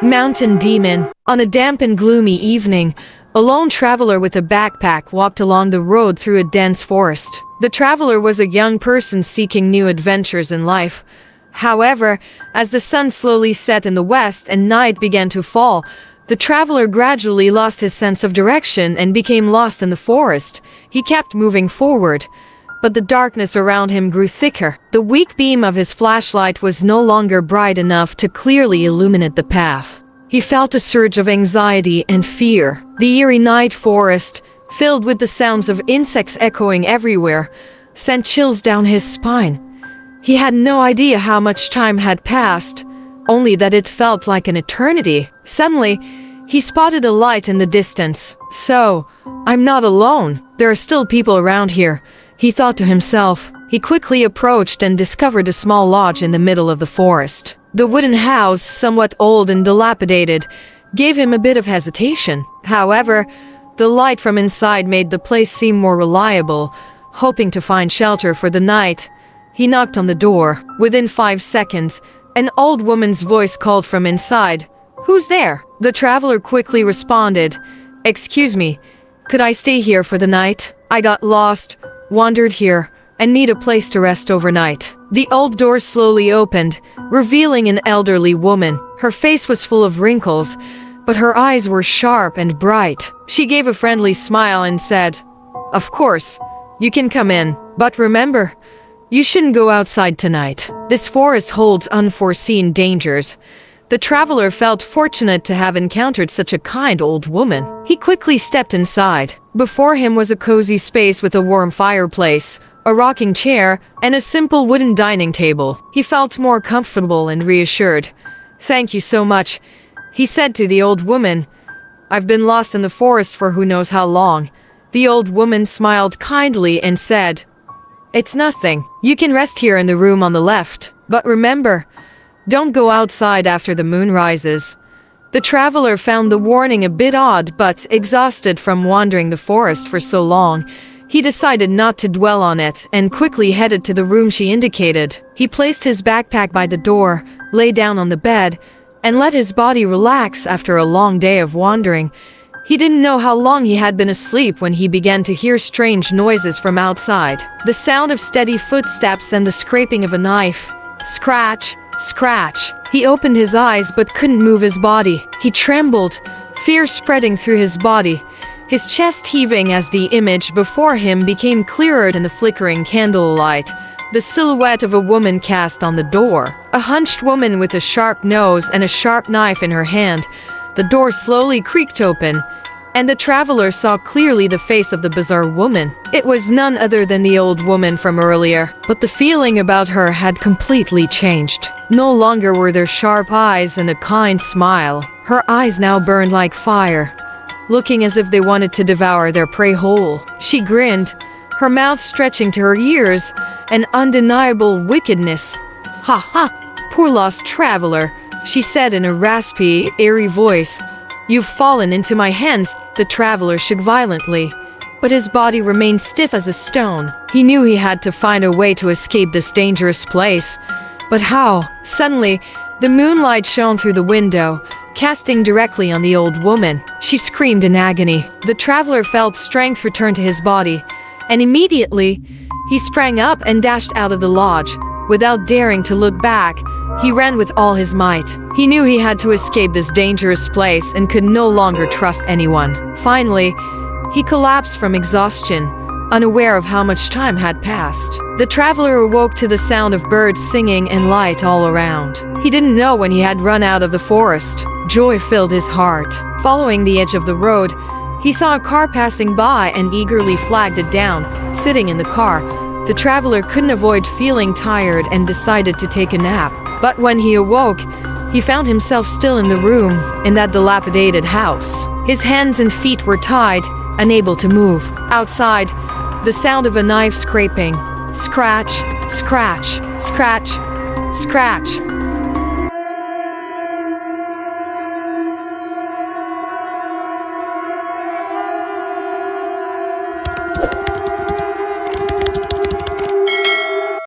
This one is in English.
Mountain Demon. On a damp and gloomy evening, a lone traveler with a backpack walked along the road through a dense forest. The traveler was a young person seeking new adventures in life. However, as the sun slowly set in the west and night began to fall, the traveler gradually lost his sense of direction and became lost in the forest. He kept moving forward, but the darkness around him grew thicker. The weak beam of his flashlight was no longer bright enough to clearly illuminate the path. He felt a surge of anxiety and fear. The eerie night forest, filled with the sounds of insects echoing everywhere, sent chills down his spine. He had no idea how much time had passed, only that it felt like an eternity. Suddenly, he spotted a light in the distance. So, I'm not alone. There are still people around here, he thought to himself. He quickly approached and discovered a small lodge in the middle of the forest. The wooden house, somewhat old and dilapidated, gave him a bit of hesitation. However, the light from inside made the place seem more reliable. Hoping to find shelter for the night, he knocked on the door. Within 5 seconds, an old woman's voice called from inside. "Who's there?" The traveler quickly responded, "Excuse me, could I stay here for the night? I got lost, wandered here, and need a place to rest overnight." The old door slowly opened, revealing an elderly woman. Her face was full of wrinkles, but her eyes were sharp and bright. She gave a friendly smile and said, "Of course, you can come in, but remember, you shouldn't go outside tonight. This forest holds unforeseen dangers." The traveler felt fortunate to have encountered such a kind old woman. He quickly stepped inside. Before him was a cozy space with a warm fireplace, a rocking chair, and a simple wooden dining table. He felt more comfortable and reassured. "Thank you so much," he said to the old woman. "I've been lost in the forest for who knows how long." The old woman smiled kindly and said, "It's nothing. You can rest here in the room on the left. But remember, don't go outside after the moon rises." The traveler found the warning a bit odd, but exhausted from wandering the forest for so long, he decided not to dwell on it and quickly headed to the room she indicated. He placed his backpack by the door, lay down on the bed, and let his body relax after a long day of wandering. He didn't know how long he had been asleep when he began to hear strange noises from outside. The sound of steady footsteps and the scraping of a knife. Scratch, scratch. He opened his eyes but couldn't move his body. He trembled, fear spreading through his body, his chest heaving as the image before him became clearer in the flickering candlelight. The silhouette of a woman cast on the door. A hunched woman with a sharp nose and a sharp knife in her hand. The door slowly creaked open, and the traveler saw clearly the face of the bizarre woman. It was none other than the old woman from earlier, but the feeling about her had completely changed. No longer were there sharp eyes and a kind smile. Her eyes now burned like fire, looking as if they wanted to devour their prey whole. She grinned, her mouth stretching to her ears, an undeniable wickedness. "Ha ha, poor lost traveler," she said in a raspy, eerie voice. "You've fallen into my hands." The traveler shook violently, but his body remained stiff as a stone. He knew he had to find a way to escape this dangerous place. But how? Suddenly, the moonlight shone through the window, casting directly on the old woman. She screamed in agony. The traveler felt strength return to his body, and immediately, he sprang up and dashed out of the lodge. Without daring to look back, he ran with all his might. He knew he had to escape this dangerous place and could no longer trust anyone. Finally, he collapsed from exhaustion, unaware of how much time had passed. The traveler awoke to the sound of birds singing and light all around. He didn't know when he had run out of the forest. Joy filled his heart. Following the edge of the road, he saw a car passing by and eagerly flagged it down. Sitting in the car, the traveler couldn't avoid feeling tired and decided to take a nap. But when he awoke, he found himself still in the room, in that dilapidated house. His hands and feet were tied, unable to move. Outside, the sound of a knife scraping. Scratch, scratch, scratch, scratch.